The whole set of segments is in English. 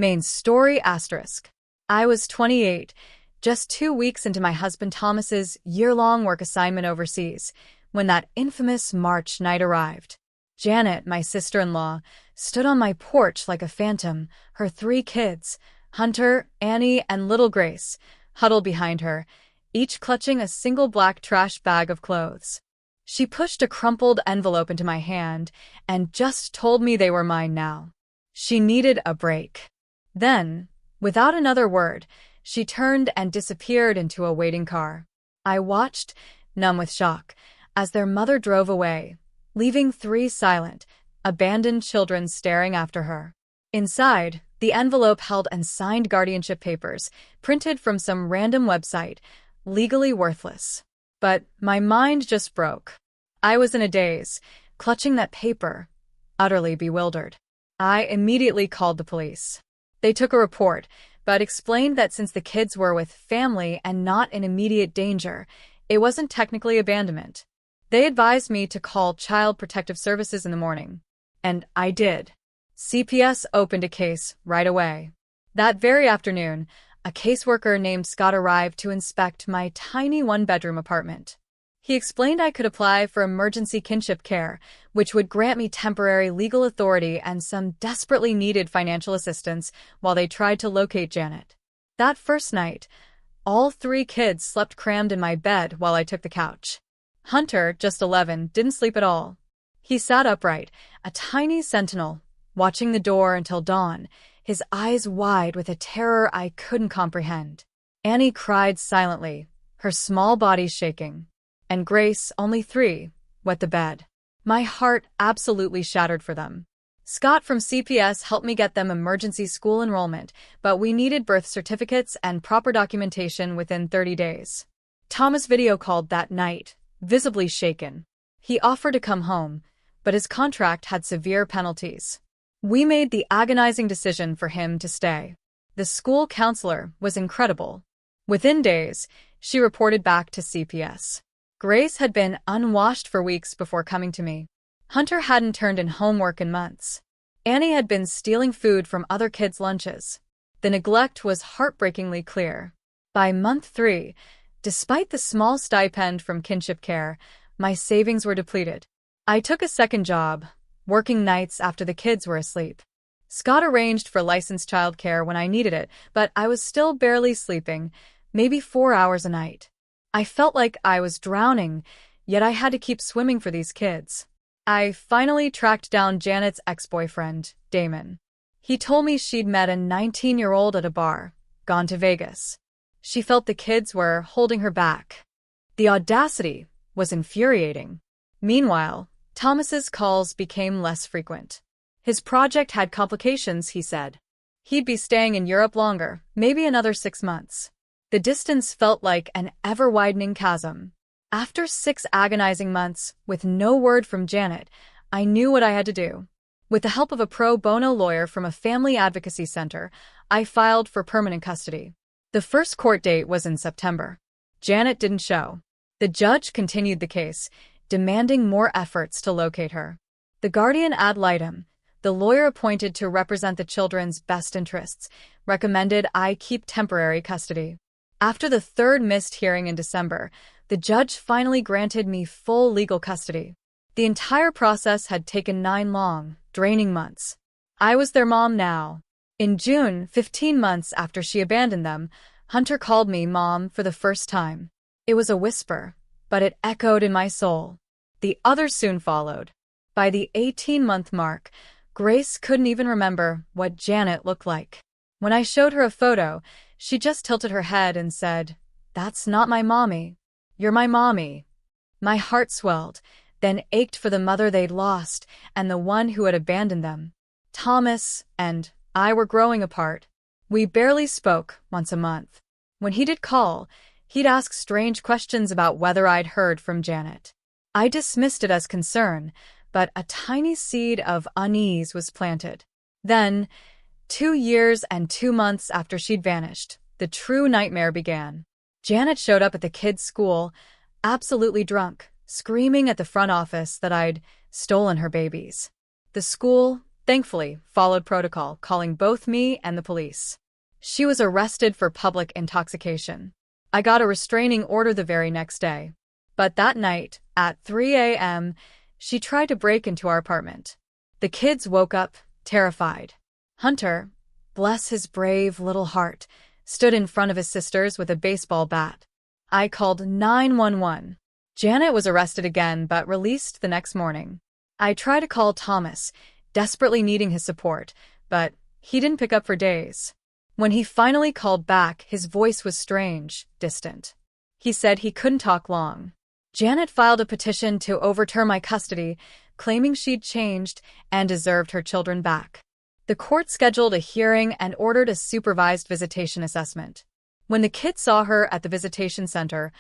Main story asterisk. I was 28, just 2 weeks into my husband Thomas's year-long work assignment overseas, when that infamous March night arrived. Janet, my sister-in-law, stood on my porch like a phantom, her 3 kids, Hunter, Annie, and little Grace, huddled behind her, each clutching a single black trash bag of clothes. She pushed a crumpled envelope into my hand and just told me they were mine now. She needed a break. Then, without another word, she turned and disappeared into a waiting car. I watched, numb with shock, as their mother drove away, leaving 3 silent, abandoned children staring after her. Inside, the envelope held unsigned guardianship papers, printed from some random website, legally worthless. But my mind just broke. I was in a daze, clutching that paper, utterly bewildered. I immediately called the police. They took a report, but explained that since the kids were with family and not in immediate danger, it wasn't technically abandonment. They advised me to call Child Protective Services in the morning. And I did. CPS opened a case right away. That very afternoon, a caseworker named Scott arrived to inspect my tiny 1-bedroom apartment. He explained I could apply for emergency kinship care, which would grant me temporary legal authority and some desperately needed financial assistance while they tried to locate Janet. That first night, all 3 kids slept crammed in my bed while I took the couch. Hunter, just 11, didn't sleep at all. He sat upright, a tiny sentinel, watching the door until dawn, his eyes wide with a terror I couldn't comprehend. Annie cried silently, her small body shaking. And Grace, only 3, wet the bed. My heart absolutely shattered for them. Scott from CPS helped me get them emergency school enrollment, but we needed birth certificates and proper documentation within 30 days. Thomas video called that night, visibly shaken. He offered to come home, but his contract had severe penalties. We made the agonizing decision for him to stay. The school counselor was incredible. Within days, she reported back to CPS. Grace had been unwashed for weeks before coming to me. Hunter hadn't turned in homework in months. Annie had been stealing food from other kids' lunches. The neglect was heartbreakingly clear. By month 3, despite the small stipend from kinship care, my savings were depleted. I took a second job, working nights after the kids were asleep. Scott arranged for licensed childcare when I needed it, but I was still barely sleeping, maybe 4 hours a night. I felt like I was drowning, yet I had to keep swimming for these kids. I finally tracked down Janet's ex-boyfriend, Damon. He told me she'd met a 19-year-old at a bar, gone to Vegas. She felt the kids were holding her back. The audacity was infuriating. Meanwhile, Thomas's calls became less frequent. His project had complications, he said. He'd be staying in Europe longer, maybe another 6 months. The distance felt like an ever-widening chasm. After 6 agonizing months, with no word from Janet, I knew what I had to do. With the help of a pro bono lawyer from a family advocacy center, I filed for permanent custody. The first court date was in September. Janet didn't show. The judge continued the case, demanding more efforts to locate her. The guardian ad litem, the lawyer appointed to represent the children's best interests, recommended I keep temporary custody. After the 3rd missed hearing in December, the judge finally granted me full legal custody. The entire process had taken 9 long, draining months. I was their mom now. In June, 15 months after she abandoned them, Hunter called me Mom for the first time. It was a whisper, but it echoed in my soul. The others soon followed. By the 18-month mark, Grace couldn't even remember what Janet looked like. When I showed her a photo, she just tilted her head and said, "That's not my mommy. You're my mommy." My heart swelled, then ached for the mother they'd lost and the one who had abandoned them. Thomas and I were growing apart. We barely spoke once a month. When he did call, he'd ask strange questions about whether I'd heard from Janet. I dismissed it as concern, but a tiny seed of unease was planted. Then, 2 years and 2 months after she'd vanished, the true nightmare began. Janet showed up at the kids' school, absolutely drunk, screaming at the front office that I'd stolen her babies. The school, thankfully, followed protocol, calling both me and the police. She was arrested for public intoxication. I got a restraining order the very next day. But that night, at 3 a.m., she tried to break into our apartment. The kids woke up, terrified. Hunter, bless his brave little heart, stood in front of his sisters with a baseball bat. I called 911. Janet was arrested again but released the next morning. I tried to call Thomas, desperately needing his support, but he didn't pick up for days. When he finally called back, his voice was strange, distant. He said he couldn't talk long. Janet filed a petition to overturn my custody, claiming she'd changed and deserved her children back. The court scheduled a hearing and ordered a supervised visitation assessment. When the kids saw her at the visitation center,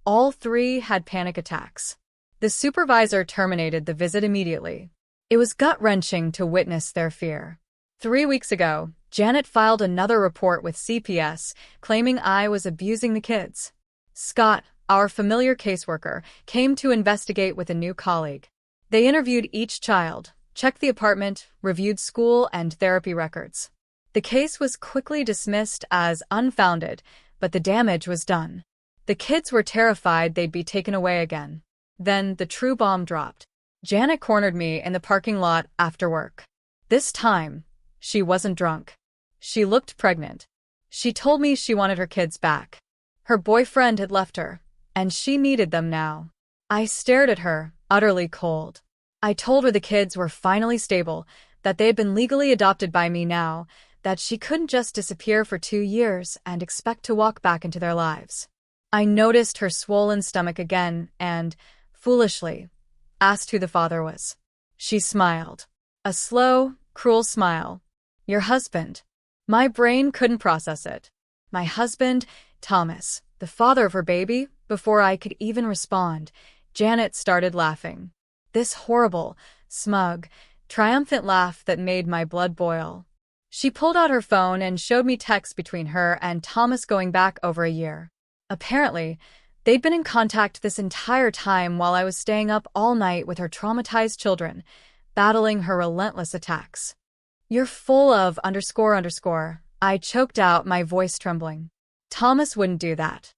all three had panic attacks. The supervisor terminated the visit immediately. It was gut-wrenching to witness their fear. 3 weeks ago, Janet filed another report with CPS, claiming I was abusing the kids. Scott, our familiar caseworker, came to investigate with a new colleague. They interviewed each child, checked the apartment, reviewed school and therapy records. The case was quickly dismissed as unfounded, but the damage was done. The kids were terrified they'd be taken away again. Then the true bomb dropped. Janet cornered me in the parking lot after work. This time, she wasn't drunk. She looked pregnant. She told me she wanted her kids back. Her boyfriend had left her, and she needed them now. I stared at her, utterly cold. I told her the kids were finally stable, that they had been legally adopted by me now, that she couldn't just disappear for 2 years and expect to walk back into their lives. I noticed her swollen stomach again and, foolishly, asked who the father was. She smiled. A slow, cruel smile. Your husband. My brain couldn't process it. My husband, Thomas, the father of her baby. Before I could even respond, Janet started laughing. This horrible, smug, triumphant laugh that made my blood boil. She pulled out her phone and showed me texts between her and Thomas going back over a year. Apparently, they'd been in contact this entire time while I was staying up all night with her traumatized children, battling her relentless attacks. You're full of ___. I choked out, my voice trembling. Thomas wouldn't do that.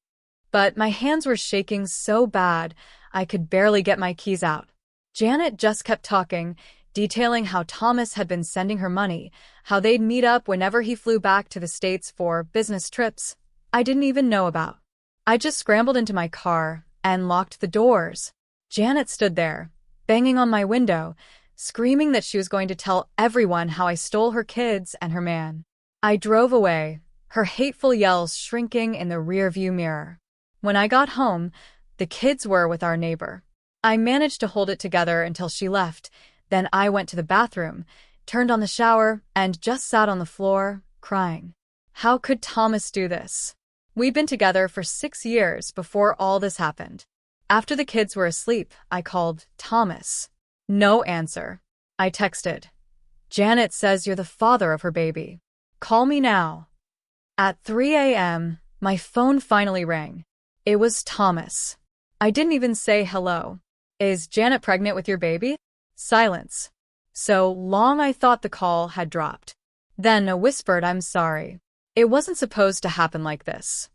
But my hands were shaking so bad, I could barely get my keys out. Janet just kept talking, detailing how Thomas had been sending her money, how they'd meet up whenever he flew back to the States for business trips I didn't even know about. I just scrambled into my car and locked the doors. Janet stood there, banging on my window, screaming that she was going to tell everyone how I stole her kids and her man. I drove away, her hateful yells shrinking in the rearview mirror. When I got home, the kids were with our neighbor. I managed to hold it together until she left. Then I went to the bathroom, turned on the shower, and just sat on the floor, crying. How could Thomas do this? We'd been together for 6 years before all this happened. After the kids were asleep, I called Thomas. No answer. I texted. Janet says you're the father of her baby. Call me now. At 3 a.m., my phone finally rang. It was Thomas. I didn't even say hello. Is Janet pregnant with your baby? Silence. So long I thought the call had dropped. Then I whispered, I'm sorry. It wasn't supposed to happen like this.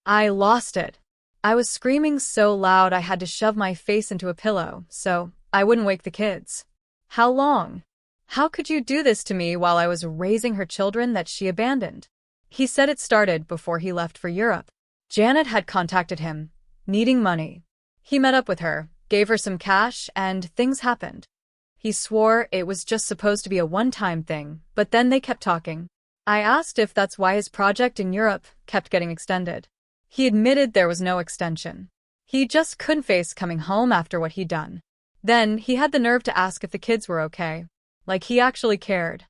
I lost it. I was screaming so loud I had to shove my face into a pillow so I wouldn't wake the kids. How long? How could you do this to me while I was raising her children that she abandoned? He said it started before he left for Europe. Janet had contacted him, needing money. He met up with her, gave her some cash, and things happened. He swore it was just supposed to be a one-time thing, but then they kept talking. I asked if that's why his project in Europe kept getting extended. He admitted there was no extension. He just couldn't face coming home after what he'd done. Then he had the nerve to ask if the kids were okay, like he actually cared.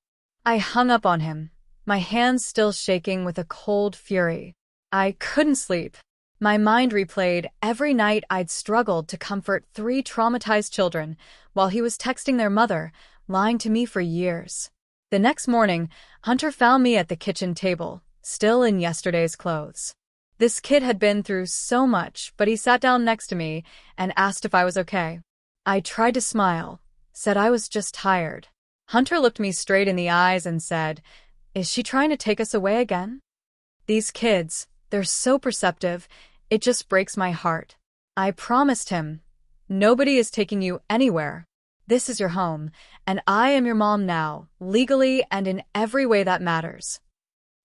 I hung up on him, my hands still shaking with a cold fury. I couldn't sleep. My mind replayed every night I'd struggled to comfort 3 traumatized children while he was texting their mother, lying to me for years. The next morning, Hunter found me at the kitchen table, still in yesterday's clothes. This kid had been through so much, but he sat down next to me and asked if I was okay. I tried to smile, said I was just tired. Hunter looked me straight in the eyes and said, "Is she trying to take us away again? These kids, they're so perceptive, it just breaks my heart." I promised him, "Nobody is taking you anywhere. This is your home, and I am your mom now, legally and in every way that matters."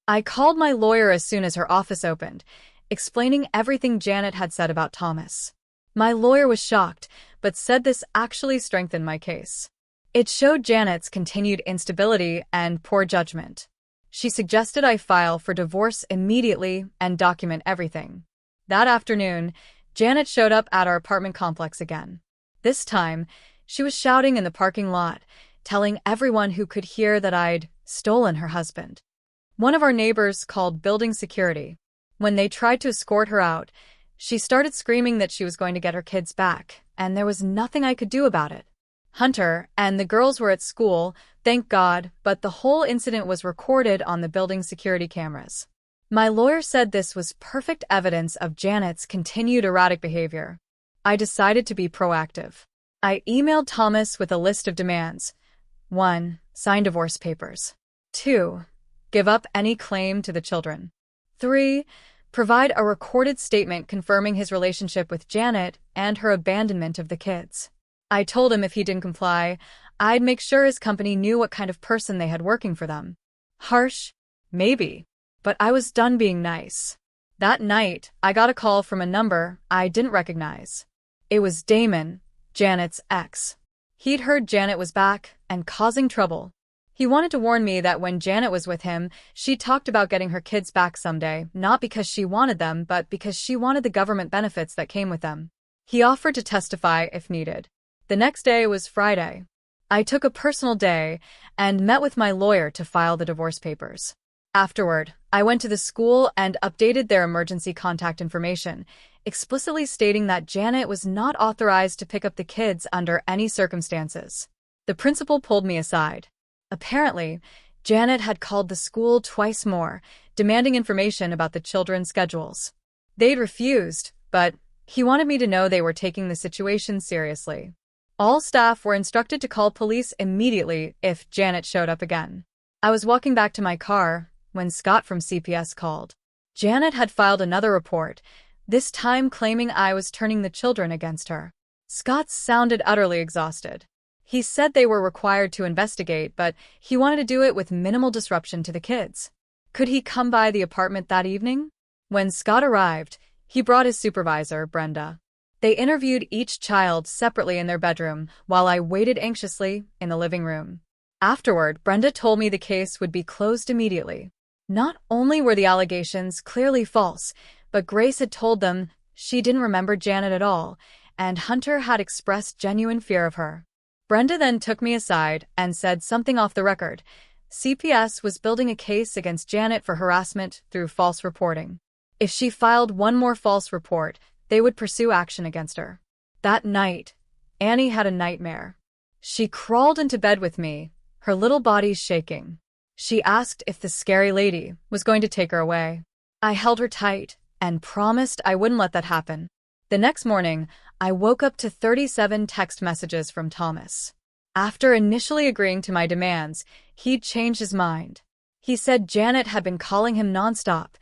I called my lawyer as soon as her office opened, explaining everything Janet had said about Thomas. My lawyer was shocked, but said this actually strengthened my case. It showed Janet's continued instability and poor judgment. She suggested I file for divorce immediately and document everything. That afternoon, Janet showed up at our apartment complex again. This time, she was shouting in the parking lot, telling everyone who could hear that I'd stolen her husband. One of our neighbors called building security. When they tried to escort her out, she started screaming that she was going to get her kids back, and there was nothing I could do about it. Hunter and the girls were at school, thank God, but the whole incident was recorded on the building security cameras. My lawyer said this was perfect evidence of Janet's continued erratic behavior. I decided to be proactive. I emailed Thomas with a list of demands. 1. Sign divorce papers. 2. Give up any claim to the children. 3. Provide a recorded statement confirming his relationship with Janet and her abandonment of the kids. I told him if he didn't comply, I'd make sure his company knew what kind of person they had working for them. Harsh? Maybe. But I was done being nice. That night, I got a call from a number I didn't recognize. It was Damon, Janet's ex. He'd heard Janet was back and causing trouble. He wanted to warn me that when Janet was with him, she talked about getting her kids back someday, not because she wanted them, but because she wanted the government benefits that came with them. He offered to testify if needed. The next day was Friday. I took a personal day and met with my lawyer to file the divorce papers. Afterward, I went to the school and updated their emergency contact information, explicitly stating that Janet was not authorized to pick up the kids under any circumstances. The principal pulled me aside. Apparently, Janet had called the school twice more, demanding information about the children's schedules. They'd refused, but he wanted me to know they were taking the situation seriously. All staff were instructed to call police immediately if Janet showed up again. I was walking back to my car when Scott from CPS called. Janet had filed another report, this time claiming I was turning the children against her. Scott sounded utterly exhausted. He said they were required to investigate, but he wanted to do it with minimal disruption to the kids. Could he come by the apartment that evening? When Scott arrived, he brought his supervisor, Brenda. They interviewed each child separately in their bedroom, while I waited anxiously in the living room. Afterward, Brenda told me the case would be closed immediately. Not only were the allegations clearly false, but Grace had told them she didn't remember Janet at all, and Hunter had expressed genuine fear of her. Brenda then took me aside and said something off the record. CPS was building a case against Janet for harassment through false reporting. If she filed one more false report, they would pursue action against her. That night, Annie had a nightmare. She crawled into bed with me, her little body shaking. She asked if the scary lady was going to take her away. I held her tight and promised I wouldn't let that happen. The next morning, I woke up to 37 text messages from Thomas. After initially agreeing to my demands, he'd changed his mind. He said Janet had been calling him nonstop,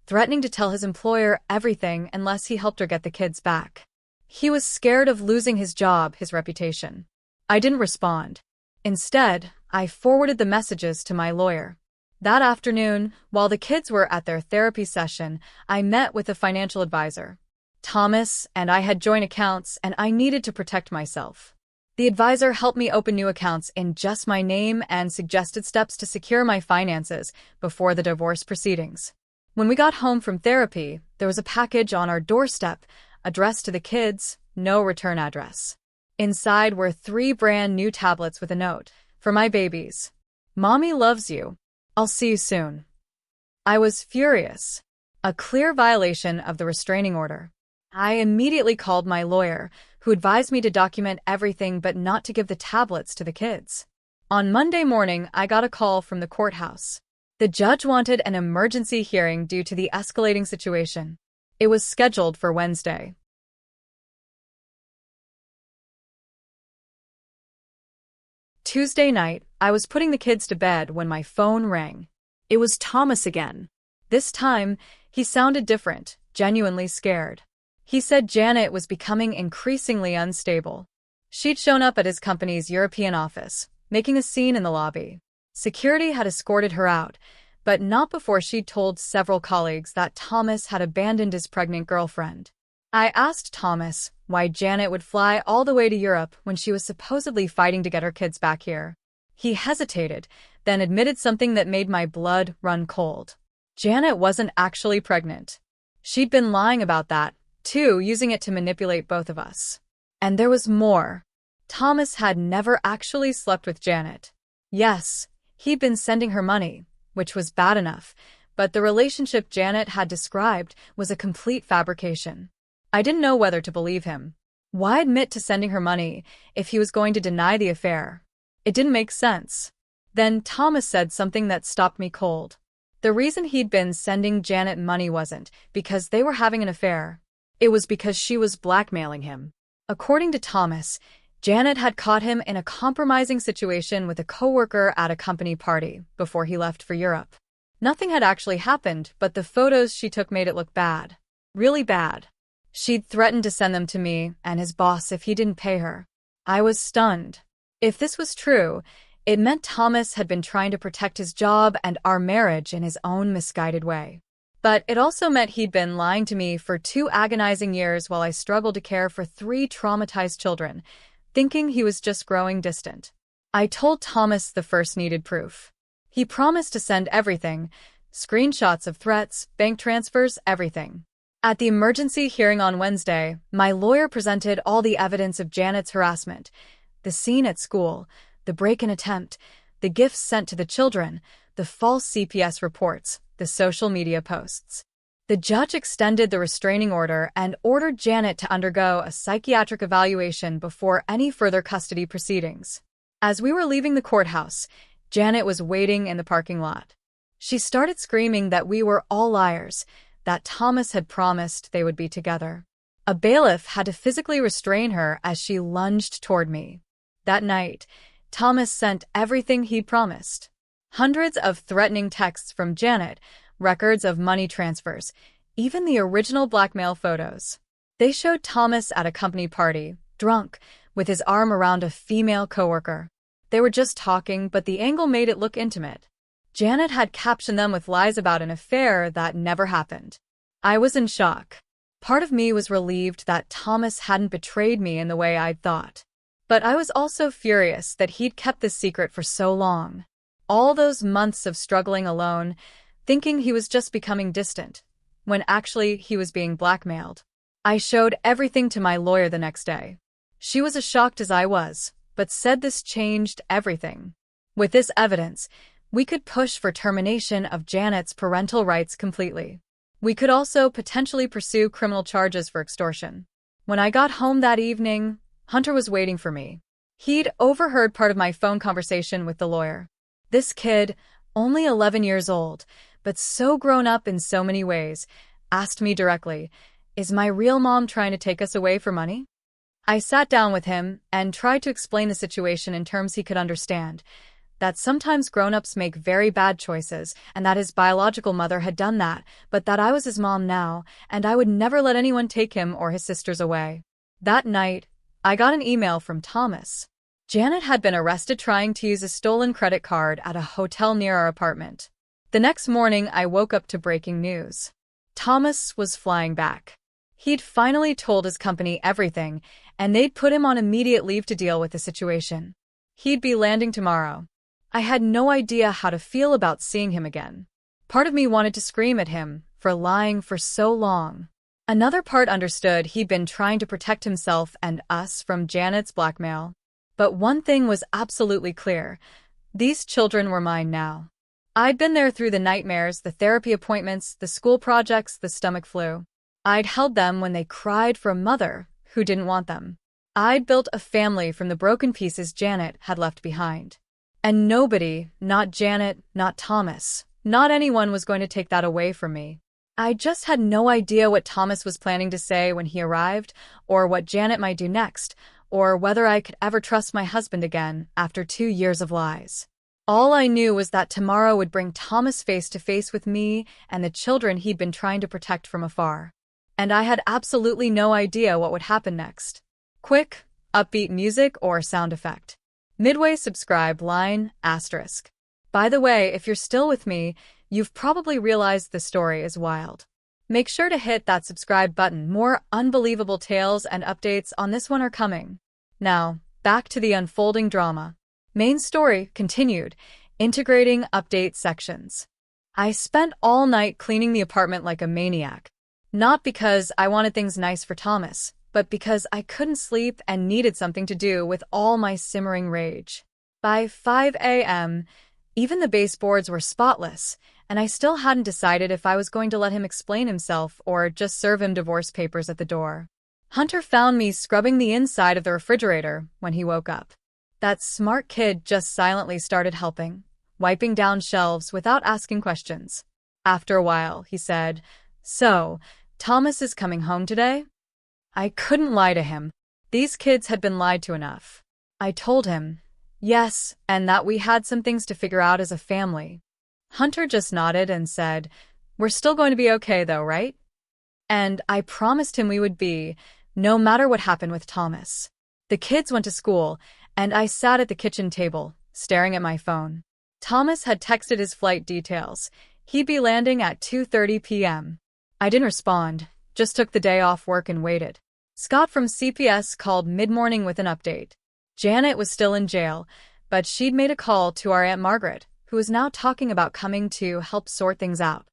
threatening to tell his employer everything unless he helped her get the kids back. He was scared of losing his job, his reputation. I didn't respond. Instead, I forwarded the messages to my lawyer. That afternoon, while the kids were at their therapy session, I met with a financial advisor. Thomas and I had joint accounts, and I needed to protect myself. The advisor helped me open new accounts in just my name and suggested steps to secure my finances before the divorce proceedings. When we got home from therapy, there was a package on our doorstep, addressed to the kids, no return address. Inside were 3 brand new tablets with a note, "For my babies. Mommy loves you. I'll see you soon." I was furious. A clear violation of the restraining order. I immediately called my lawyer, who advised me to document everything but not to give the tablets to the kids. On Monday morning, I got a call from the courthouse. The judge wanted an emergency hearing due to the escalating situation. It was scheduled for Wednesday. Tuesday night, I was putting the kids to bed when my phone rang. It was Thomas again. This time, he sounded different, genuinely scared. He said Janet was becoming increasingly unstable. She'd shown up at his company's European office, making a scene in the lobby. Security had escorted her out, but not before she'd told several colleagues that Thomas had abandoned his pregnant girlfriend. I asked Thomas why Janet would fly all the way to Europe when she was supposedly fighting to get her kids back here. He hesitated, then admitted something that made my blood run cold. Janet wasn't actually pregnant. She'd been lying about that, too, using it to manipulate both of us. And there was more. Thomas had never actually slept with Janet. Yes, he'd been sending her money, which was bad enough, but the relationship Janet had described was a complete fabrication. I didn't know whether to believe him. Why admit to sending her money if he was going to deny the affair? It didn't make sense. Then Thomas said something that stopped me cold. The reason he'd been sending Janet money wasn't because they were having an affair. It was because she was blackmailing him. According to Thomas, Janet had caught him in a compromising situation with a coworker at a company party before he left for Europe. Nothing had actually happened, but the photos she took made it look bad. Really bad. She'd threatened to send them to me and his boss if he didn't pay her. I was stunned. If this was true, it meant Thomas had been trying to protect his job and our marriage in his own misguided way. But it also meant he'd been lying to me for 2 agonizing years while I struggled to care for 3 traumatized children, thinking he was just growing distant. I told Thomas the first needed proof. He promised to send everything, screenshots of threats, bank transfers, everything. At the emergency hearing on Wednesday, my lawyer presented all the evidence of Janet's harassment, the scene at school, the break-in attempt, the gifts sent to the children, the false CPS reports, the social media posts. The judge extended the restraining order and ordered Janet to undergo a psychiatric evaluation before any further custody proceedings. As we were leaving the courthouse, Janet was waiting in the parking lot. She started screaming that we were all liars, that Thomas had promised they would be together. A bailiff had to physically restrain her as she lunged toward me. That night, Thomas sent everything he'd promised. Hundreds of threatening texts from Janet, records of money transfers, even the original blackmail photos. They showed Thomas at a company party, drunk, with his arm around a female coworker. They were just talking, but the angle made it look intimate. Janet had captioned them with lies about an affair that never happened. I was in shock. Part of me was relieved that Thomas hadn't betrayed me in the way I'd thought. But I was also furious that he'd kept this secret for so long. All those months of struggling alone, thinking he was just becoming distant, when actually he was being blackmailed. I showed everything to my lawyer the next day. She was as shocked as I was, but said this changed everything. With this evidence, we could push for termination of Janet's parental rights completely. We could also potentially pursue criminal charges for extortion. When I got home that evening, Hunter was waiting for me. He'd overheard part of my phone conversation with the lawyer. This kid, only 11 years old, but so grown up in so many ways, asked me directly, "Is my real mom trying to take us away for money?" I sat down with him and tried to explain the situation in terms he could understand, that sometimes grown-ups make very bad choices, and that his biological mother had done that, but that I was his mom now, and I would never let anyone take him or his sisters away. That night, I got an email from Thomas. Janet had been arrested trying to use a stolen credit card at a hotel near our apartment. The next morning, I woke up to breaking news. Thomas was flying back. He'd finally told his company everything, and they'd put him on immediate leave to deal with the situation. He'd be landing tomorrow. I had no idea how to feel about seeing him again. Part of me wanted to scream at him for lying for so long. Another part understood he'd been trying to protect himself and us from Janet's blackmail. But one thing was absolutely clear. These children were mine now. I'd been there through the nightmares, the therapy appointments, the school projects, the stomach flu. I'd held them when they cried for a mother who didn't want them. I'd built a family from the broken pieces Janet had left behind. And nobody, not Janet, not Thomas, not anyone was going to take that away from me. I just had no idea what Thomas was planning to say when he arrived, or what Janet might do next, or whether I could ever trust my husband again after 2 years of lies. All I knew was that tomorrow would bring Thomas face to face with me and the children he'd been trying to protect from afar. And I had absolutely no idea what would happen next. Quick, upbeat music or sound effect. Midway subscribe line asterisk. By the way, if you're still with me, you've probably realized the story is wild. Make sure to hit that subscribe button. More unbelievable tales and updates on this one are coming. Now, back to the unfolding drama. Main story continued, integrating update sections. I spent all night cleaning the apartment like a maniac. Not because I wanted things nice for Thomas, but because I couldn't sleep and needed something to do with all my simmering rage. By 5 a.m., even the baseboards were spotless, and I still hadn't decided if I was going to let him explain himself or just serve him divorce papers at the door. Hunter found me scrubbing the inside of the refrigerator when he woke up. That smart kid just silently started helping, wiping down shelves without asking questions. After a while, he said, "So, Thomas is coming home today?" I couldn't lie to him. These kids had been lied to enough. I told him, yes, and that we had some things to figure out as a family. Hunter just nodded and said, "We're still going to be okay though, right?" And I promised him we would be, no matter what happened with Thomas. The kids went to school, and I sat at the kitchen table, staring at my phone. Thomas had texted his flight details. He'd be landing at 2:30 p.m. I didn't respond, just took the day off work and waited. Scott from CPS called mid-morning with an update. Janet was still in jail, but she'd made a call to our Aunt Margaret, who was now talking about coming to help sort things out.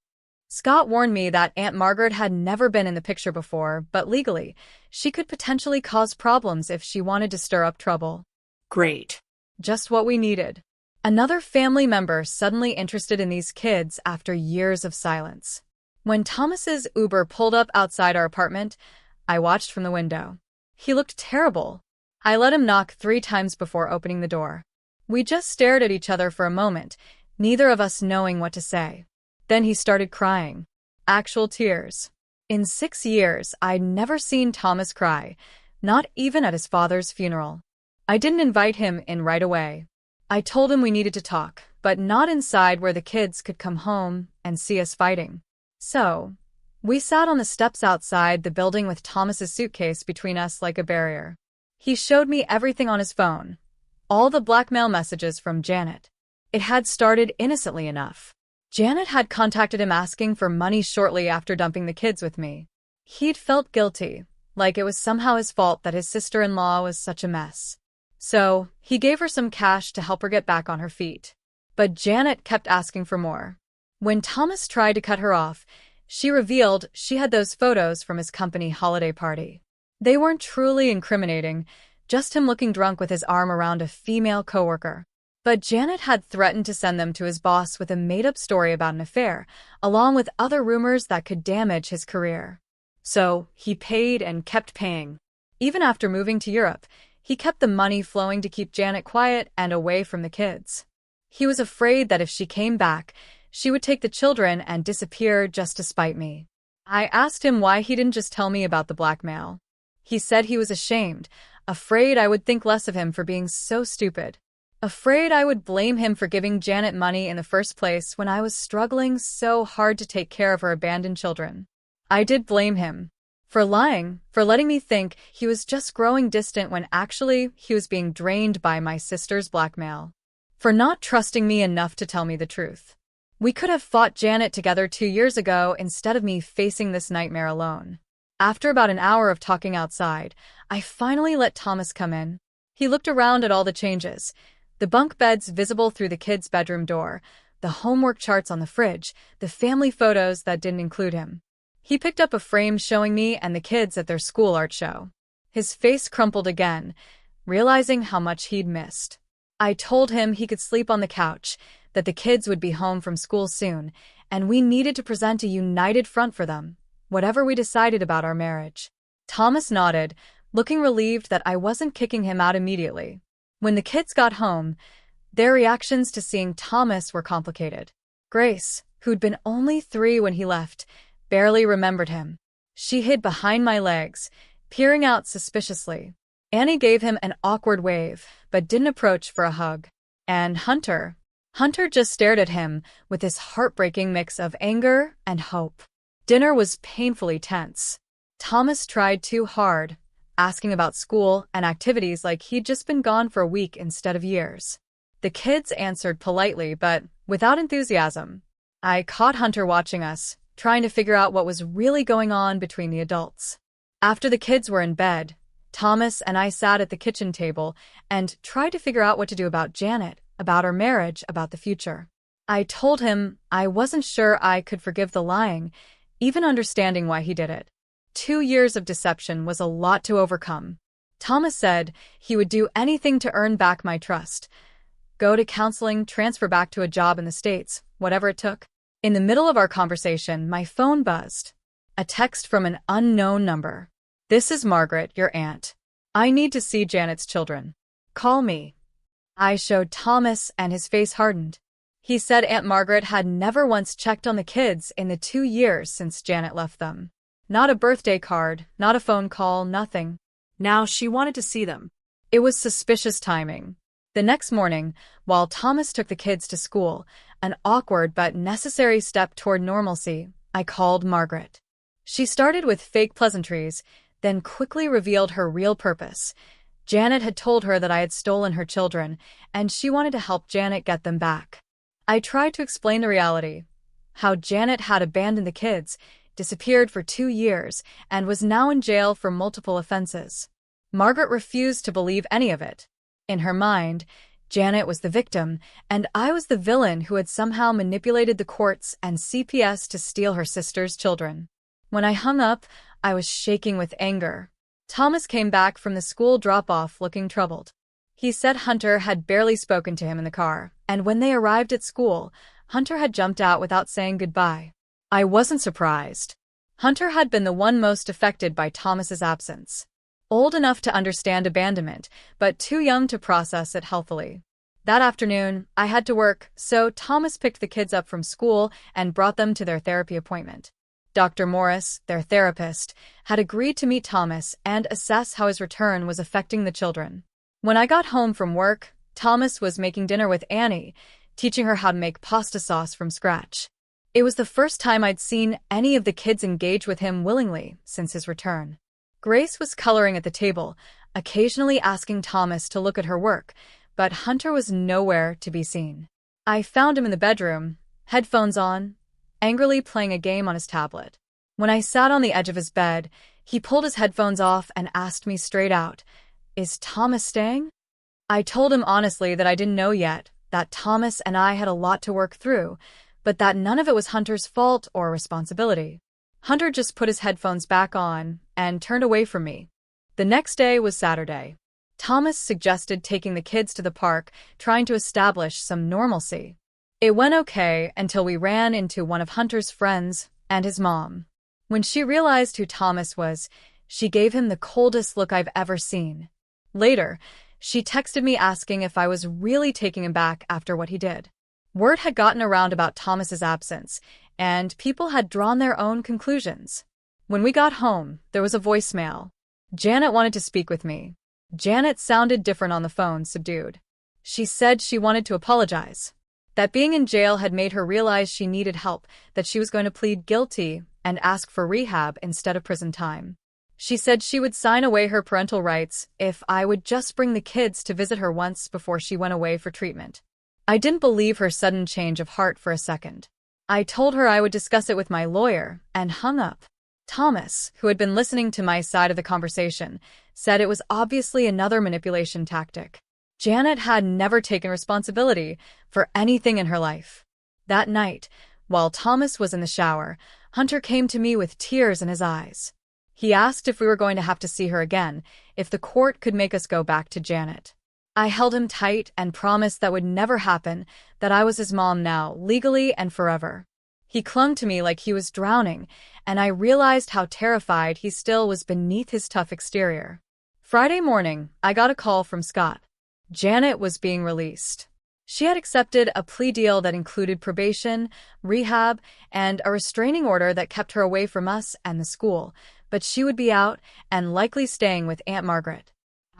Scott warned me that Aunt Margaret had never been in the picture before, but legally, she could potentially cause problems if she wanted to stir up trouble. Great. Just what we needed. Another family member suddenly interested in these kids after years of silence. When Thomas's Uber pulled up outside our apartment, I watched from the window. He looked terrible. I let him knock 3 times before opening the door. We just stared at each other for a moment, neither of us knowing what to say. Then he started crying. Actual tears. In 6 years, I'd never seen Thomas cry, not even at his father's funeral. I didn't invite him in right away. I told him we needed to talk, but not inside where the kids could come home and see us fighting. So, we sat on the steps outside the building with Thomas's suitcase between us like a barrier. He showed me everything on his phone. All the blackmail messages from Janet. It had started innocently enough. Janet had contacted him asking for money shortly after dumping the kids with me. He'd felt guilty, like it was somehow his fault that his sister-in-law was such a mess. So, he gave her some cash to help her get back on her feet. But Janet kept asking for more. When Thomas tried to cut her off, she revealed she had those photos from his company holiday party. They weren't truly incriminating, just him looking drunk with his arm around a female coworker. But Janet had threatened to send them to his boss with a made-up story about an affair, along with other rumors that could damage his career. So, he paid and kept paying. Even after moving to Europe, he kept the money flowing to keep Janet quiet and away from the kids. He was afraid that if she came back, she would take the children and disappear just to spite me. I asked him why he didn't just tell me about the blackmail. He said he was ashamed, afraid I would think less of him for being so stupid. Afraid I would blame him for giving Janet money in the first place when I was struggling so hard to take care of her abandoned children. I did blame him. For lying, for letting me think he was just growing distant when actually he was being drained by my sister's blackmail. For not trusting me enough to tell me the truth. We could have fought Janet together 2 years ago instead of me facing this nightmare alone. After about an hour of talking outside, I finally let Thomas come in. He looked around at all the changes. The bunk beds visible through the kids' bedroom door, the homework charts on the fridge, the family photos that didn't include him. He picked up a frame showing me and the kids at their school art show. His face crumpled again, realizing how much he'd missed. I told him he could sleep on the couch, that the kids would be home from school soon, and we needed to present a united front for them, whatever we decided about our marriage. Thomas nodded, looking relieved that I wasn't kicking him out immediately. When the kids got home, their reactions to seeing Thomas were complicated. Grace, who'd been only 3 when he left, barely remembered him. She hid behind my legs, peering out suspiciously. Annie gave him an awkward wave, but didn't approach for a hug. And Hunter just stared at him with this heartbreaking mix of anger and hope. Dinner was painfully tense. Thomas tried too hard, asking about school and activities like he'd just been gone for a week instead of years. The kids answered politely, but without enthusiasm. I caught Hunter watching us, trying to figure out what was really going on between the adults. After the kids were in bed, Thomas and I sat at the kitchen table and tried to figure out what to do about Janet, about our marriage, about the future. I told him I wasn't sure I could forgive the lying, even understanding why he did it. 2 years of deception was a lot to overcome. Thomas said he would do anything to earn back my trust. Go to counseling, transfer back to a job in the States, whatever it took. In the middle of our conversation, my phone buzzed. A text from an unknown number. "This is Margaret, your aunt. I need to see Janet's children. Call me." I showed Thomas and his face hardened. He said Aunt Margaret had never once checked on the kids in the 2 years since Janet left them. Not a birthday card, not a phone call, nothing. Now she wanted to see them. It was suspicious timing. The next morning, while Thomas took the kids to school, an awkward but necessary step toward normalcy, I called Margaret. She started with fake pleasantries, then quickly revealed her real purpose. Janet had told her that I had stolen her children, and she wanted to help Janet get them back. I tried to explain the reality, how Janet had abandoned the kids, disappeared for 2 years, and was now in jail for multiple offenses. Margaret refused to believe any of it. In her mind, Janet was the victim, and I was the villain who had somehow manipulated the courts and CPS to steal her sister's children. When I hung up, I was shaking with anger. Thomas came back from the school drop-off looking troubled. He said Hunter had barely spoken to him in the car, and when they arrived at school, Hunter had jumped out without saying goodbye. I wasn't surprised. Hunter had been the one most affected by Thomas's absence. Old enough to understand abandonment, but too young to process it healthily. That afternoon, I had to work, so Thomas picked the kids up from school and brought them to their therapy appointment. Dr. Morris, their therapist, had agreed to meet Thomas and assess how his return was affecting the children. When I got home from work, Thomas was making dinner with Annie, teaching her how to make pasta sauce from scratch. It was the first time I'd seen any of the kids engage with him willingly since his return. Grace was coloring at the table, occasionally asking Thomas to look at her work, but Hunter was nowhere to be seen. I found him in the bedroom, headphones on, angrily playing a game on his tablet. When I sat on the edge of his bed, he pulled his headphones off and asked me straight out, "Is Thomas staying?" I told him honestly that I didn't know yet, that Thomas and I had a lot to work through, but that none of it was Hunter's fault or responsibility. Hunter just put his headphones back on and turned away from me. The next day was Saturday. Thomas suggested taking the kids to the park, trying to establish some normalcy. It went okay until we ran into one of Hunter's friends and his mom. When she realized who Thomas was, she gave him the coldest look I've ever seen. Later, she texted me asking if I was really taking him back after what he did. Word had gotten around about Thomas's absence, and people had drawn their own conclusions. When we got home, there was a voicemail. Janet wanted to speak with me. Janet sounded different on the phone, subdued. She said she wanted to apologize. That being in jail had made her realize she needed help, that she was going to plead guilty and ask for rehab instead of prison time. She said she would sign away her parental rights if I would just bring the kids to visit her once before she went away for treatment. I didn't believe her sudden change of heart for a second. I told her I would discuss it with my lawyer and hung up. Thomas, who had been listening to my side of the conversation, said it was obviously another manipulation tactic. Janet had never taken responsibility for anything in her life. That night, while Thomas was in the shower, Hunter came to me with tears in his eyes. He asked if we were going to have to see her again, if the court could make us go back to Janet. I held him tight and promised that would never happen, that I was his mom now, legally and forever. He clung to me like he was drowning, and I realized how terrified he still was beneath his tough exterior. Friday morning, I got a call from Scott. Janet was being released. She had accepted a plea deal that included probation, rehab, and a restraining order that kept her away from us and the school, but she would be out and likely staying with Aunt Margaret.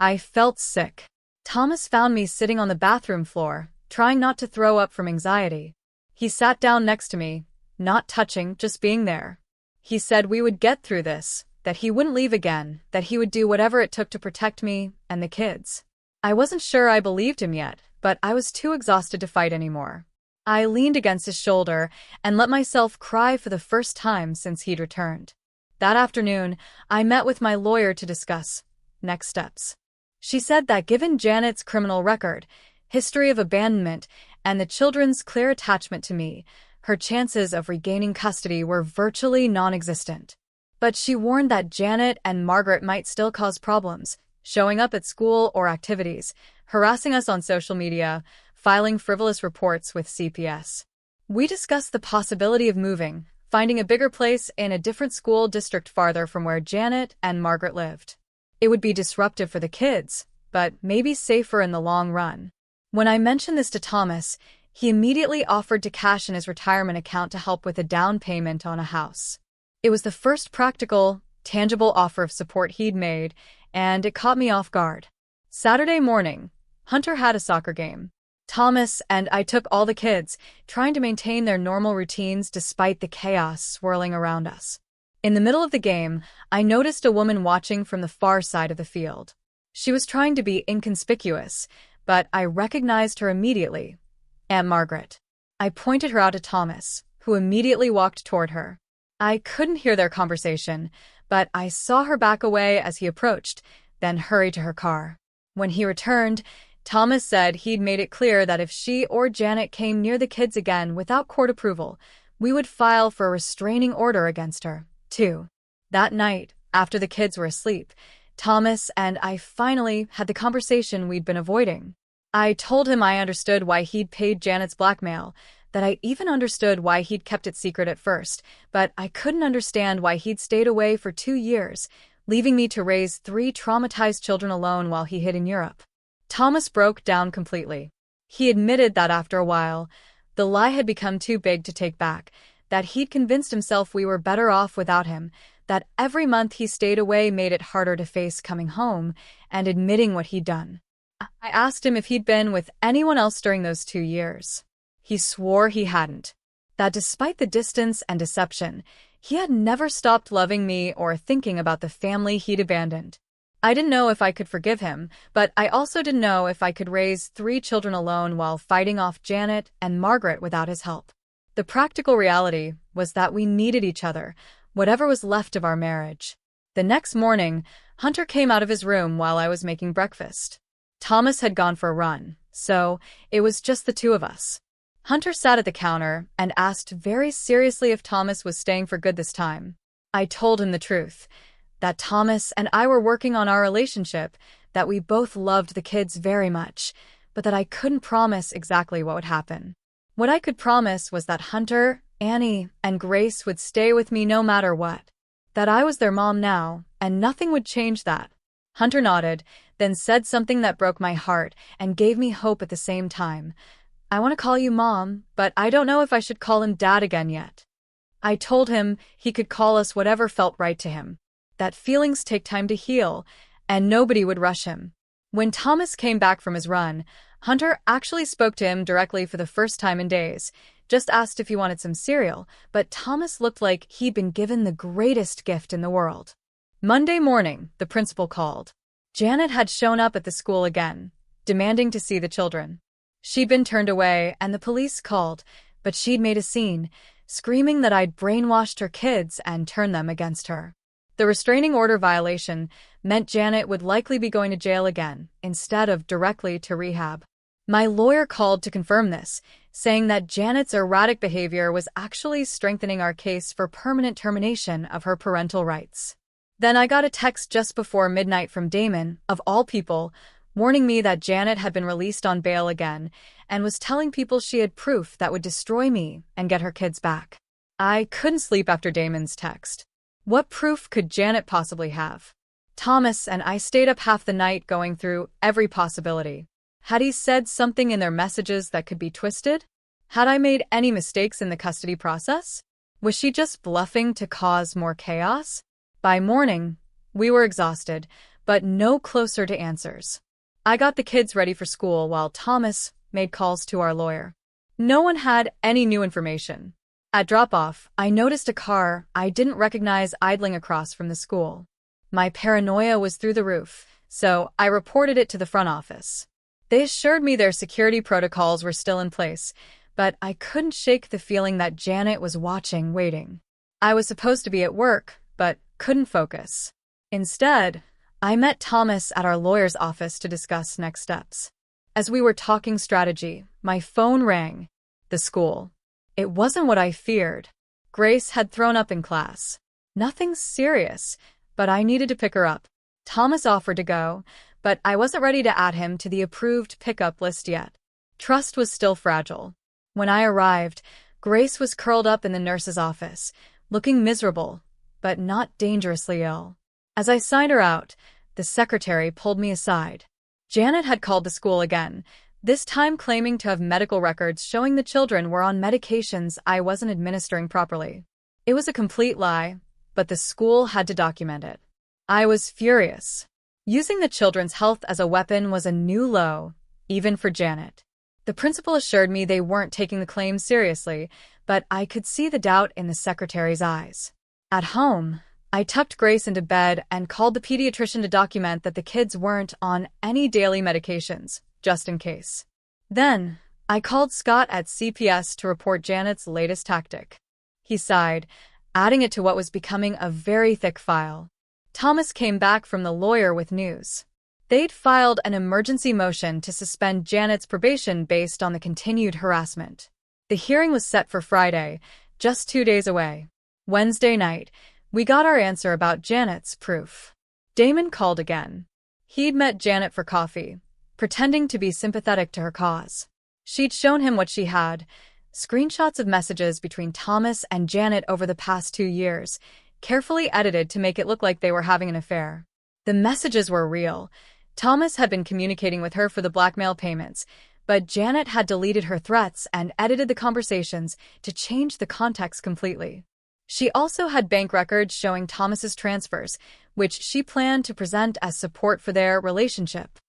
I felt sick. Thomas found me sitting on the bathroom floor, trying not to throw up from anxiety. He sat down next to me, not touching, just being there. He said we would get through this, that he wouldn't leave again, that he would do whatever it took to protect me and the kids. I wasn't sure I believed him yet, but I was too exhausted to fight anymore. I leaned against his shoulder and let myself cry for the first time since he'd returned. That afternoon, I met with my lawyer to discuss next steps. She said that given Janet's criminal record, history of abandonment, and the children's clear attachment to me, her chances of regaining custody were virtually non-existent. But she warned that Janet and Margaret might still cause problems, showing up at school or activities, harassing us on social media, filing frivolous reports with CPS. We discussed the possibility of moving, finding a bigger place in a different school district farther from where Janet and Margaret lived. It would be disruptive for the kids, but maybe safer in the long run. When I mentioned this to Thomas, he immediately offered to cash in his retirement account to help with a down payment on a house. It was the first practical, tangible offer of support he'd made, and it caught me off guard. Saturday morning, Hunter had a soccer game. Thomas and I took all the kids, trying to maintain their normal routines despite the chaos swirling around us. In the middle of the game, I noticed a woman watching from the far side of the field. She was trying to be inconspicuous, but I recognized her immediately. Aunt Margaret. I pointed her out to Thomas, who immediately walked toward her. I couldn't hear their conversation, but I saw her back away as he approached, then hurry to her car. When he returned, Thomas said he'd made it clear that if she or Janet came near the kids again without court approval, we would file for a restraining order against her, too. That night, after the kids were asleep, Thomas and I finally had the conversation we'd been avoiding. I told him I understood why he'd paid Janet's blackmail, that I even understood why he'd kept it secret at first, but I couldn't understand why he'd stayed away for 2 years, leaving me to raise 3 traumatized children alone while he hid in Europe. Thomas broke down completely. He admitted that after a while, the lie had become too big to take back, that he'd convinced himself we were better off without him, that every month he stayed away made it harder to face coming home and admitting what he'd done. I asked him if he'd been with anyone else during those 2 years. He swore he hadn't. That despite the distance and deception, he had never stopped loving me or thinking about the family he'd abandoned. I didn't know if I could forgive him, but I also didn't know if I could raise 3 children alone while fighting off Janet and Margaret without his help. The practical reality was that we needed each other, whatever was left of our marriage. The next morning, Hunter came out of his room while I was making breakfast. Thomas had gone for a run, so it was just the 2 of us. Hunter sat at the counter and asked very seriously if Thomas was staying for good this time. I told him the truth, that Thomas and I were working on our relationship, that we both loved the kids very much, but that I couldn't promise exactly what would happen. What I could promise was that Hunter, Annie, and Grace would stay with me no matter what. That I was their mom now, and nothing would change that. Hunter nodded, then said something that broke my heart and gave me hope at the same time. I want to call you Mom, but I don't know if I should call him Dad again yet. I told him he could call us whatever felt right to him, that feelings take time to heal, and nobody would rush him. When Thomas came back from his run, Hunter actually spoke to him directly for the first time in days, just asked if he wanted some cereal, but Thomas looked like he'd been given the greatest gift in the world. Monday morning, the principal called. Janet had shown up at the school again, demanding to see the children. She'd been turned away, and the police called, but she'd made a scene, screaming that I'd brainwashed her kids and turned them against her. The restraining order violation meant Janet would likely be going to jail again, instead of directly to rehab. My lawyer called to confirm this, saying that Janet's erratic behavior was actually strengthening our case for permanent termination of her parental rights. Then I got a text just before midnight from Damon, of all people, warning me that Janet had been released on bail again and was telling people she had proof that would destroy me and get her kids back. I couldn't sleep after Damon's text. What proof could Janet possibly have? Thomas and I stayed up half the night going through every possibility. Had he said something in their messages that could be twisted? Had I made any mistakes in the custody process? Was she just bluffing to cause more chaos? By morning, we were exhausted, but no closer to answers. I got the kids ready for school while Thomas made calls to our lawyer. No one had any new information. At drop-off, I noticed a car I didn't recognize idling across from the school. My paranoia was through the roof, so I reported it to the front office. They assured me their security protocols were still in place, but I couldn't shake the feeling that Janet was watching, waiting. I was supposed to be at work, but couldn't focus. Instead, I met Thomas at our lawyer's office to discuss next steps. As we were talking strategy, my phone rang. The school. It wasn't what I feared. Grace had thrown up in class. Nothing serious, but I needed to pick her up. Thomas offered to go, but I wasn't ready to add him to the approved pickup list yet. Trust was still fragile. When I arrived, Grace was curled up in the nurse's office, looking miserable, but not dangerously ill. As I signed her out, the secretary pulled me aside. Janet had called the school again, this time claiming to have medical records showing the children were on medications I wasn't administering properly. It was a complete lie, but the school had to document it. I was furious. Using the children's health as a weapon was a new low, even for Janet. The principal assured me they weren't taking the claim seriously, but I could see the doubt in the secretary's eyes. At home, I tucked Grace into bed and called the pediatrician to document that the kids weren't on any daily medications, just in case. Then, I called Scott at CPS to report Janet's latest tactic. He sighed, adding it to what was becoming a very thick file. Thomas came back from the lawyer with news. They'd filed an emergency motion to suspend Janet's probation based on the continued harassment. The hearing was set for Friday, just 2 days away. Wednesday night, we got our answer about Janet's proof. Damon called again. He'd met Janet for coffee, pretending to be sympathetic to her cause. She'd shown him what she had, screenshots of messages between Thomas and Janet over the past 2 years, carefully edited to make it look like they were having an affair. The messages were real. Thomas had been communicating with her for the blackmail payments, but Janet had deleted her threats and edited the conversations to change the context completely. She also had bank records showing Thomas's transfers, which she planned to present as support for their relationship.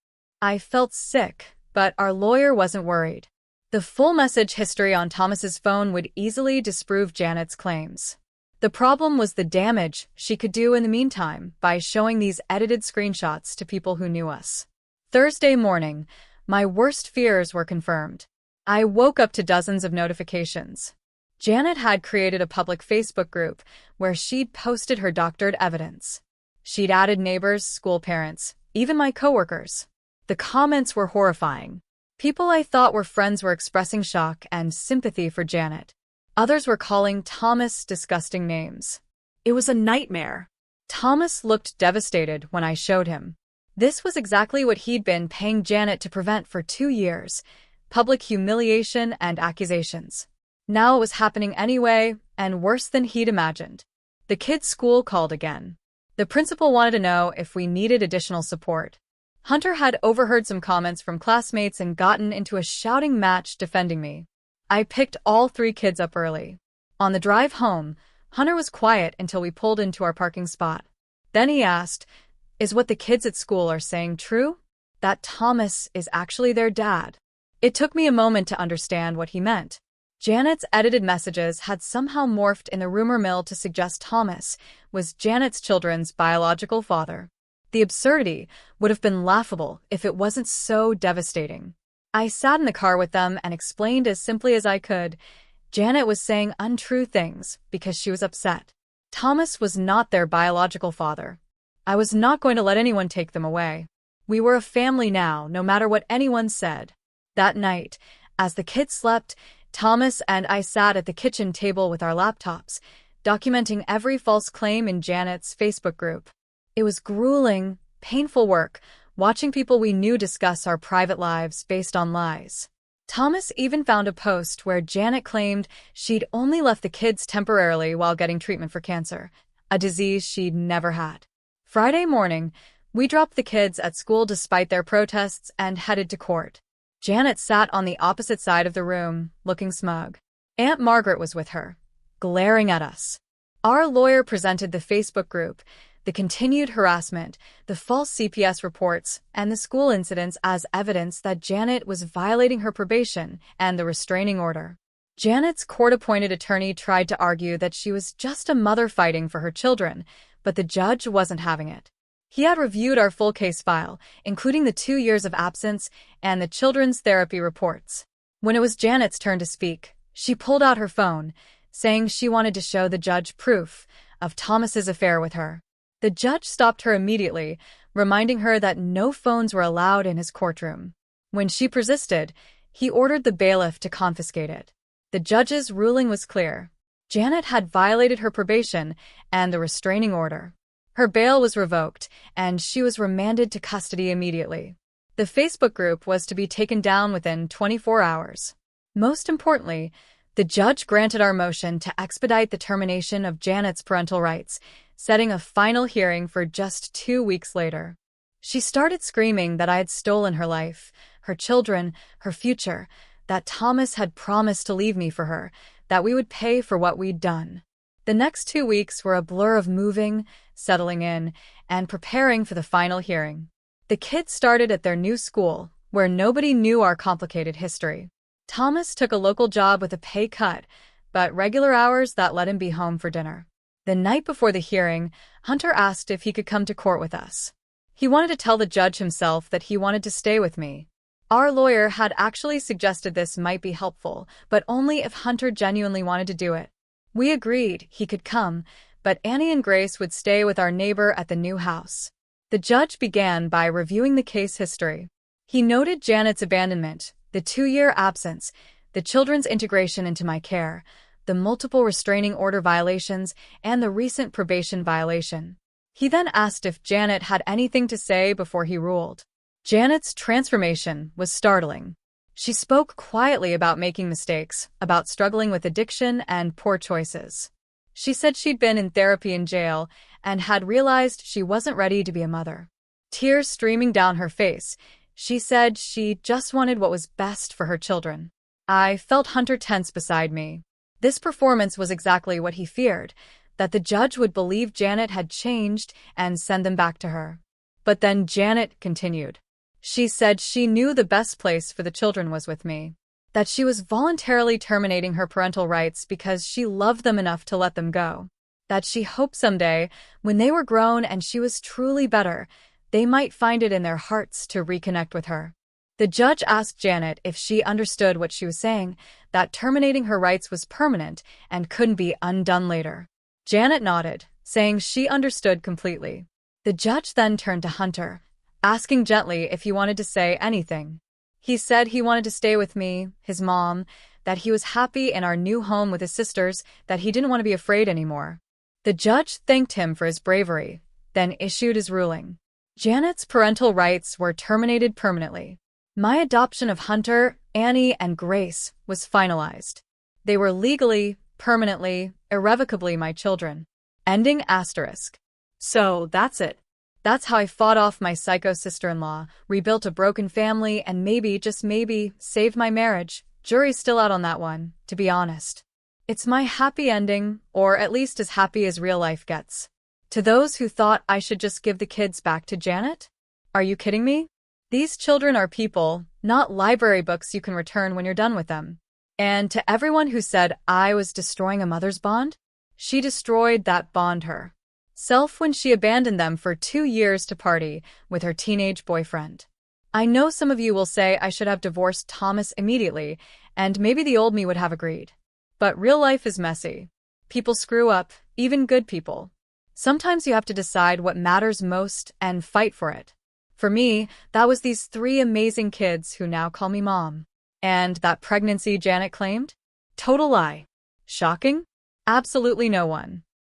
I felt sick, but our lawyer wasn't worried. The full message history on Thomas's phone would easily disprove Janet's claims. The problem was the damage she could do in the meantime by showing these edited screenshots to people who knew us. Thursday morning, my worst fears were confirmed. I woke up to dozens of notifications. Janet had created a public Facebook group where she'd posted her doctored evidence. She'd added neighbors, school parents, even my coworkers. The comments were horrifying. People I thought were friends were expressing shock and sympathy for Janet. Others were calling Thomas disgusting names. It was a nightmare. Thomas looked devastated when I showed him. This was exactly what he'd been paying Janet to prevent for 2 years, public humiliation and accusations. Now it was happening anyway, and worse than he'd imagined. The kids' school called again. The principal wanted to know if we needed additional support. Hunter had overheard some comments from classmates and gotten into a shouting match defending me. I picked all 3 kids up early. On the drive home, Hunter was quiet until we pulled into our parking spot. Then he asked, "Is what the kids at school are saying true? That Thomas is actually their dad?" It took me a moment to understand what he meant. Janet's edited messages had somehow morphed in the rumor mill to suggest Thomas was Janet's children's biological father. The absurdity would have been laughable if it wasn't so devastating. I sat in the car with them and explained as simply as I could. Janet was saying untrue things because she was upset. Thomas was not their biological father. I was not going to let anyone take them away. We were a family now, no matter what anyone said. That night, as the kids slept, Thomas and I sat at the kitchen table with our laptops, documenting every false claim in Janet's Facebook group. It was grueling, painful work, watching people we knew discuss our private lives based on lies. Thomas even found a post where Janet claimed she'd only left the kids temporarily while getting treatment for cancer, a disease she'd never had. Friday morning, we dropped the kids at school despite their protests and headed to court. Janet sat on the opposite side of the room, looking smug. Aunt Margaret was with her, glaring at us. Our lawyer presented the Facebook group, the continued harassment, the false CPS reports, and the school incidents as evidence that Janet was violating her probation and the restraining order. Janet's court-appointed attorney tried to argue that she was just a mother fighting for her children, but the judge wasn't having it. He had reviewed our full case file, including the 2 years of absence and the children's therapy reports. When it was Janet's turn to speak, she pulled out her phone, saying she wanted to show the judge proof of Thomas's affair with her. The judge stopped her immediately, reminding her that no phones were allowed in his courtroom. When she persisted, he ordered the bailiff to confiscate it. The judge's ruling was clear. Janet had violated her probation and the restraining order. Her bail was revoked, and she was remanded to custody immediately. The Facebook group was to be taken down within 24 hours. Most importantly, the judge granted our motion to expedite the termination of Janet's parental rights, setting a final hearing for just 2 weeks later. She started screaming that I had stolen her life, her children, her future, that Thomas had promised to leave me for her, that we would pay for what we'd done. The next 2 weeks were a blur of moving, settling in, and preparing for the final hearing. The kids started at their new school, where nobody knew our complicated history. Thomas took a local job with a pay cut, but regular hours that let him be home for dinner. The night before the hearing, Hunter asked if he could come to court with us. He wanted to tell the judge himself that he wanted to stay with me. Our lawyer had actually suggested this might be helpful, but only if Hunter genuinely wanted to do it. We agreed he could come, but Annie and Grace would stay with our neighbor at the new house. The judge began by reviewing the case history. He noted Janet's abandonment, the 2-year absence, the children's integration into my care, the multiple restraining order violations, and the recent probation violation. He then asked if Janet had anything to say before he ruled. Janet's transformation was startling. She spoke quietly about making mistakes, about struggling with addiction and poor choices. She said she'd been in therapy in jail and had realized she wasn't ready to be a mother. Tears streaming down her face, she said she just wanted what was best for her children. I felt Hunter tense beside me. This performance was exactly what he feared, that the judge would believe Janet had changed and send them back to her. But then Janet continued. She said she knew the best place for the children was with me, that she was voluntarily terminating her parental rights because she loved them enough to let them go, that she hoped someday, when they were grown and she was truly better, they might find it in their hearts to reconnect with her. The judge asked Janet if she understood what she was saying, that terminating her rights was permanent and couldn't be undone later. Janet nodded, saying she understood completely. The judge then turned to Hunter, asking gently if he wanted to say anything. He said he wanted to stay with me, his mom, that he was happy in our new home with his sisters, that he didn't want to be afraid anymore. The judge thanked him for his bravery, then issued his ruling. Janet's parental rights were terminated permanently. My adoption of Hunter, Annie, and Grace was finalized. They were legally, permanently, irrevocably my children. Ending asterisk. So that's it. That's how I fought off my psycho sister-in-law, rebuilt a broken family, and maybe, just maybe, saved my marriage. Jury's still out on that one, to be honest. It's my happy ending, or at least as happy as real life gets. To those who thought I should just give the kids back to Janet? Are you kidding me? These children are people, not library books you can return when you're done with them. And to everyone who said I was destroying a mother's bond, she destroyed that bond herself when she abandoned them for 2 years to party with her teenage boyfriend. I know some of you will say I should have divorced Thomas immediately, and maybe the old me would have agreed. But real life is messy. People screw up, even good people. Sometimes you have to decide what matters most and fight for it. For me, that was these 3 amazing kids who now call me mom. And that pregnancy Janet claimed? Total lie. Shocking? Absolutely no one.